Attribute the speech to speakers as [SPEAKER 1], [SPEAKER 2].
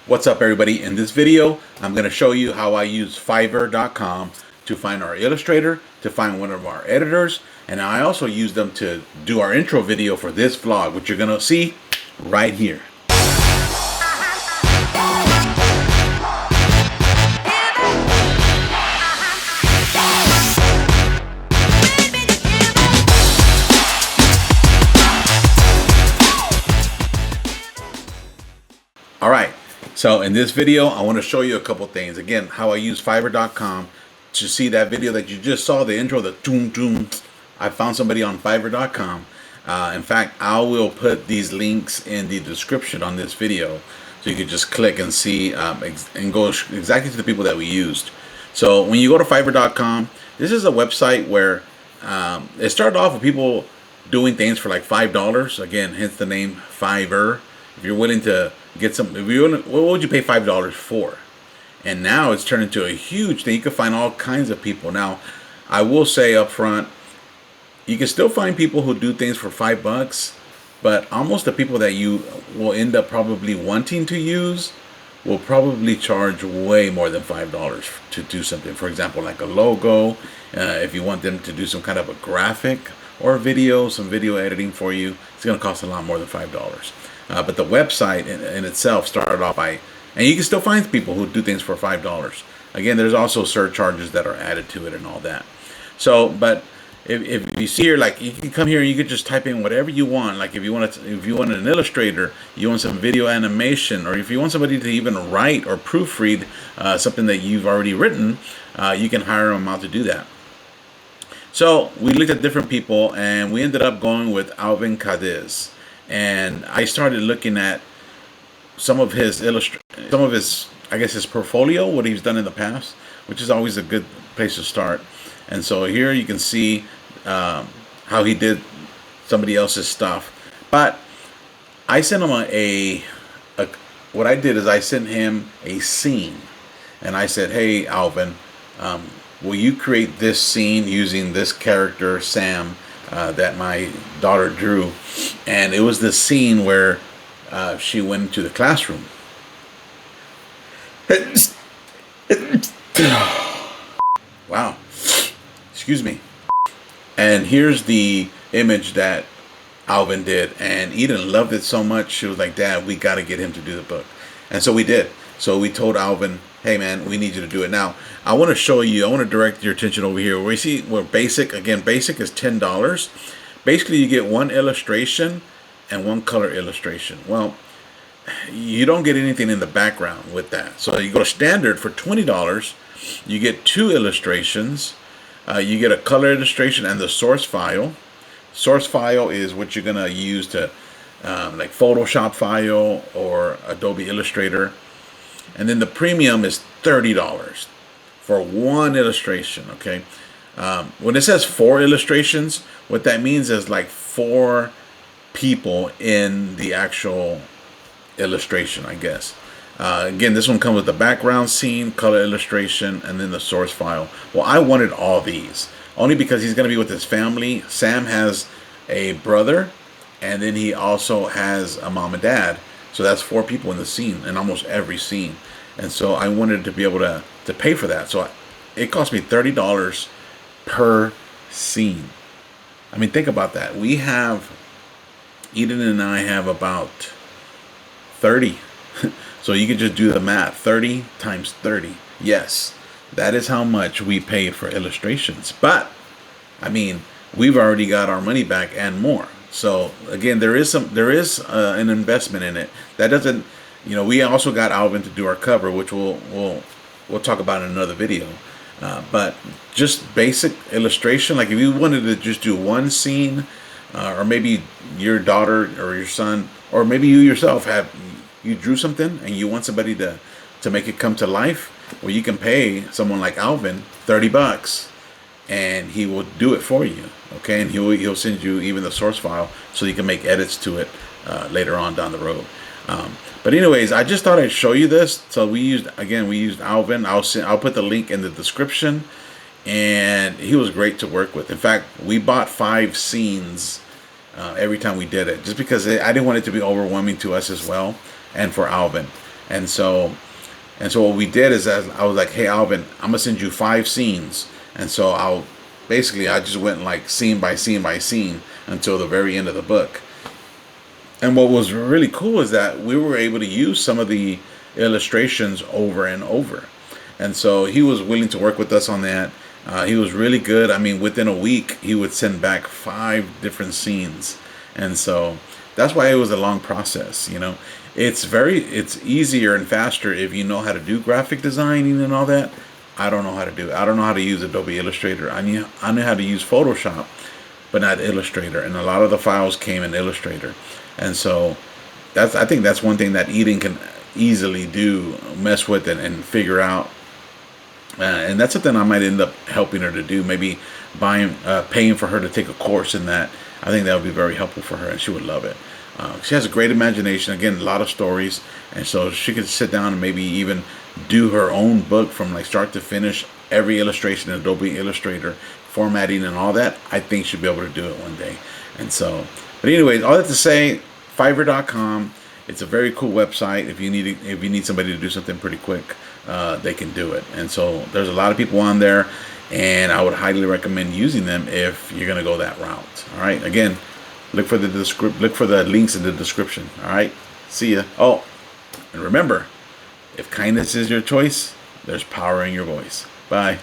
[SPEAKER 1] What's up, everybody? In this video I'm going to show you how I use Fiverr.com to find our illustrator, to find one of our editors, and I also use them to do our intro video for this vlog, which you're going to see right here. Alright, so in this video I want to show you a couple things. Again, how I use Fiverr.com to see that video that you just saw, the intro, the doom doom. I found somebody on Fiverr.com. In fact, I will put these links in the description on this video, so you can just click and see and go exactly to the people that we used. So when you go to Fiverr.com, this is a website where it started off with people doing things for like $5. Again, hence the name Fiverr. If you're willing to get some, what would you pay $5 for? And now it's turned into a huge thing. You can find all kinds of people. Now, I will say up front, you can still find people who do things for $5, but almost the people that you will end up probably wanting to use will probably charge way more than $5 to do something. For example, like a logo, if you want them to do some kind of a graphic or a video, some video editing for you, it's going to cost a lot more than $5. But the website in itself started off by, and you can still find people who do things for $5. Again, there's also surcharges that are added to it and all that. So, but if you see here, like, you can come here and you can just type in whatever you want. Like if you want an illustrator, you want some video animation, or if you want somebody to even write or proofread something that you've already written, you can hire them out to do that. So we looked at different people and we ended up going with Alvin Cadiz. And I started looking at some of his I guess his portfolio, what he's done in the past, which is always a good place to start. And so here you can see how he did somebody else's stuff. But I sent him what I did is I sent him a scene, and I said, "Hey, Alvin, will you create this scene using this character Sam that my daughter drew?" And it was the scene where she went into the classroom. Wow, excuse me. And here's the image that Alvin did, and Eden loved it so much she was like, "Dad, we got to get him to do the book." And so we did. So we told Alvin, "Hey man, we need you to do it." Now I want to show you, I want to direct your attention over here where you see where basic, again, basic is $10. Basically you get one illustration and one color illustration. Well, you don't get anything in the background with that. So you go to standard for $20, you get 2 illustrations, you get a color illustration and the source file. Source file is what you're gonna use to like Photoshop file or Adobe Illustrator. And then the premium is $30 for one illustration. Okay, when it says 4 illustrations, what that means is like 4 people in the actual illustration, I guess. Again, this one comes with the background scene, color illustration, and then the source file. Well, I wanted all these only because he's going to be with his family. Sam has a brother, and then he also has a mom and dad. So that's 4 people in the scene, in almost every scene. And so I wanted to be able to pay for that. So it cost me $30 per scene. I mean, think about that. We have, Eden and I have about 30. So you can just do the math. 30 times 30. Yes, that is how much we paid for illustrations. But, I mean, we've already got our money back and more. So again, there is an investment in it. That doesn't, you know, we also got Alvin to do our cover, which we'll talk about in another video. But just basic illustration, like if you wanted to just do one scene, or maybe your daughter or your son, or maybe you yourself you drew something and you want somebody to make it come to life, well, you can pay someone like Alvin $30 and he will do it for you. Okay, and he'll send you even the source file so you can make edits to it later on down the road. But anyways, I just thought I'd show you this. So we used Alvin. I'll put the link in the description, and he was great to work with. In fact, we bought 5 scenes every time we did it, just because I didn't want it to be overwhelming to us as well, and for Alvin. And so what we did is I was like, hey Alvin, I'm gonna send you 5 scenes. And so I just went like scene by scene by scene until the very end of the book. And what was really cool is that we were able to use some of the illustrations over and over. And so he was willing to work with us on that. He was really good. I mean, within a week, he would send back 5 different scenes. And so that's why it was a long process, you know. It's easier and faster if you know how to do graphic designing and all that. I don't know how to do it. I don't know how to use Adobe Illustrator. I know how to use Photoshop, but not Illustrator. And a lot of the files came in Illustrator. And so I think that's one thing that Eden can easily do, mess with it and figure out. And that's something I might end up helping her to do. Maybe paying for her to take a course in that. I think that would be very helpful for her, and she would love it. She has a great imagination. Again, a lot of stories, and so she could sit down and maybe even do her own book from like start to finish. Every illustration in Adobe Illustrator, formatting and all that. I think she'll be able to do it one day. And so, but anyways, all that to say, Fiverr.com. It's a very cool website. If you need somebody to do something pretty quick, they can do it. And so there's a lot of people on there, and I would highly recommend using them if you're gonna go that route. All right. Again, look for the links in the description. All right. See ya. Oh, and remember, if kindness is your choice, there's power in your voice. Bye.